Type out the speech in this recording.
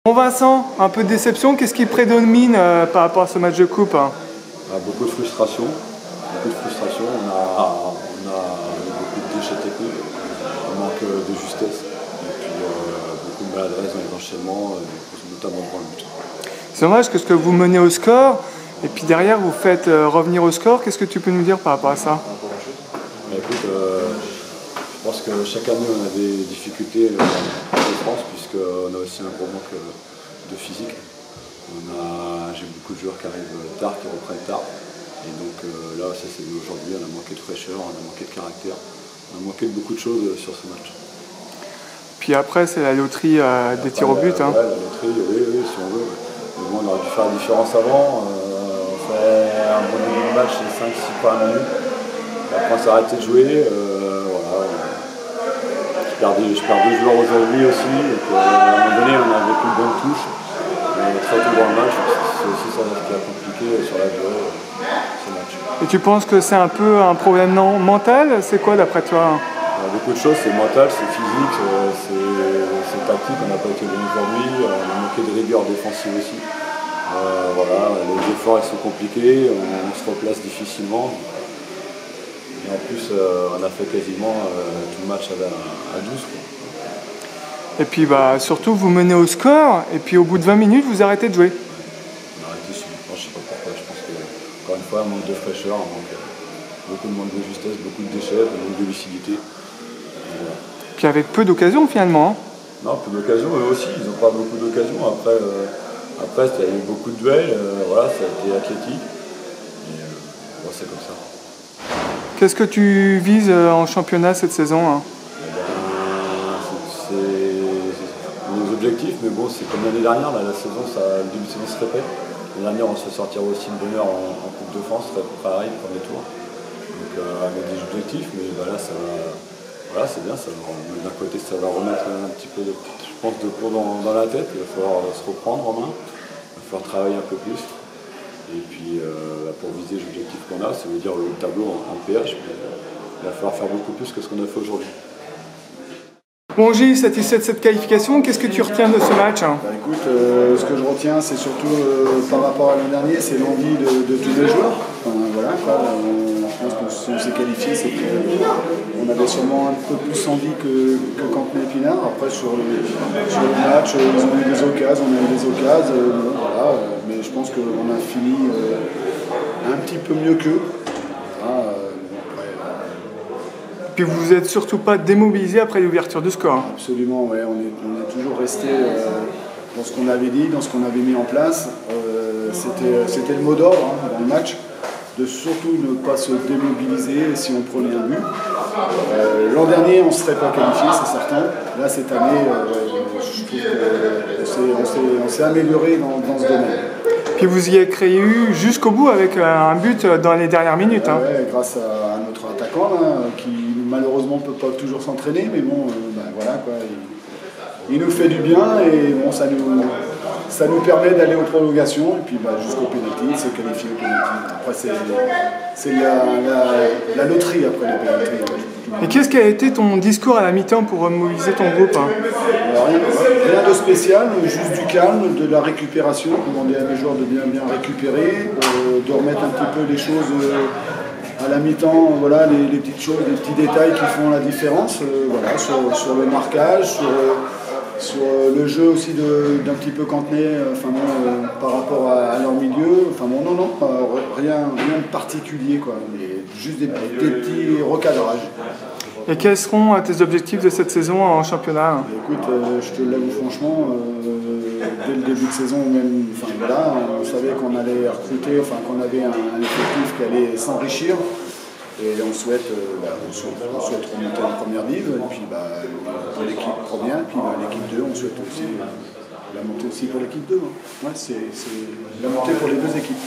Bon Vincent, un peu de déception, qu'est-ce qui prédomine par rapport à ce match de coupe? Beaucoup de frustration. Beaucoup de frustration. On a beaucoup de déchets techniques, on manque de justesse. Et puis beaucoup de maladresse dans les enchaînements, notamment devant le but. C'est dommage que ce que vous menez au score, et puis derrière vous faites revenir au score. Qu'est-ce que tu peux nous dire par rapport à ça? Écoute, je pense que chaque année on a des difficultés en France, puisqu'on a aussi un gros manque de physique. J'ai beaucoup de joueurs qui arrivent tard, qui reprennent tard. Et donc là, ça c'est aujourd'hui, on a manqué de fraîcheur, on a manqué de caractère, on a manqué de beaucoup de choses sur ce match. Puis après, c'est la loterie des tirs au but. Ouais, la loterie, oui, si on veut. Mais bon, on aurait dû faire la différence avant. On fait un bon début de match, c'est 5-6 premières minutes. Et après, on s'est arrêté de jouer. Voilà. Je perds 2 joueurs aujourd'hui aussi. Donc, à un moment donné, on avait plus de bonnes touches. Très tôt dans le match, c'est aussi ça qui a compliqué sur la durée ce match. Et tu penses que c'est un peu un problème mental? C'est quoi d'après toi? Beaucoup de choses, c'est mental, c'est physique, c'est tactique, on n'a pas été bon aujourd'hui, on a manqué de rigueur défensive aussi. Voilà, les efforts ils sont compliqués, on se replace difficilement. Et en plus, on a fait quasiment tout le match à 12. Quoi. Et puis surtout vous menez au score, et puis au bout de 20 minutes vous arrêtez de jouer. On a arrêté sur le plan, je ne sais pas pourquoi, je pense que, encore une fois, un manque de fraîcheur, beaucoup de manque de justesse, beaucoup de déchets, un manque de lucidité. Voilà. Puis avec peu d'occasions finalement. Non, peu d'occasions, eux aussi, ils n'ont pas beaucoup d'occasions. Après, il y a eu beaucoup de duels, voilà, ça a été athlétique. Et bon, c'est comme ça. Qu'est-ce que tu vises en championnat cette saison? C'est nos objectifs, mais bon, c'est comme l'année dernière, là, le début de saison se répète. L'année dernière, on se sortira aussi de bonne heure en Coupe de France, pareil, premier tour. Donc avec des objectifs, mais là, ça va. Voilà, c'est bien, d'un côté ça va remettre un petit peu je pense, de cours dans la tête, il va falloir se reprendre en main, il va falloir travailler un peu plus. Et puis pour viser l'objectif qu'on a, ça veut dire le tableau en PH, mais il va falloir faire beaucoup plus que ce qu'on a fait aujourd'hui. Bon Gilles, satisfait de cette qualification, qu'est-ce que tu retiens de ce match? Écoute, ce que je retiens, c'est surtout par rapport à l'an dernier, c'est l'envie de tous les joueurs. Enfin, voilà, quoi. Je pense que si on s'est qualifié, c'est qu'on avait sûrement un peu plus envie que Cantenay-Pinard. Après, sur le match, ils ont eu des occasions, on a eu des occasions. Voilà, mais je pense qu'on a fini un petit peu mieux qu'eux. Voilà, Puis vous n'êtes surtout pas démobilisé après l'ouverture du score. Absolument, ouais. On est toujours resté dans ce qu'on avait dit, dans ce qu'on avait mis en place. C'était le mot d'ordre dans le match, de surtout ne pas se démobiliser si on prenait un but. L'an dernier, on ne serait pas qualifié, c'est certain. Là, cette année, je trouve qu'on s'est amélioré dans ce domaine. Puis vous y êtes créé jusqu'au bout avec un but dans les dernières minutes. Ouais, grâce à notre attaquant là, qui malheureusement ne peut pas toujours s'entraîner, mais bon, voilà quoi. Il nous fait du bien et bon, ça nous permet d'aller aux prolongations et puis jusqu'au pénalty, de se qualifier au pénalty. Après, c'est la loterie après le pénalty. Et qu'est-ce qui a été ton discours à la mi-temps pour mobiliser ton groupe? Rien de spécial, juste du calme, de la récupération, demander à mes joueurs de bien récupérer, de remettre un petit peu les choses à la mi-temps, voilà, les petites choses, les petits détails qui font la différence, voilà, sur le marquage, sur le jeu aussi d'un petit peu Cantenay, par rapport à leur milieu, rien de particulier, quoi, mais juste des petits recadrages. Et quels seront tes objectifs de cette saison en championnat? Écoute, je te l'avoue franchement, dès le début de saison, même, voilà, on savait qu'on allait recruter, qu'on avait un effectif qui allait s'enrichir. Et on souhaite remonter en première div, et puis pour l'équipe première, puis l'équipe 2, on souhaite aussi la montée aussi pour l'équipe 2. Ouais, c'est la montée pour les deux équipes.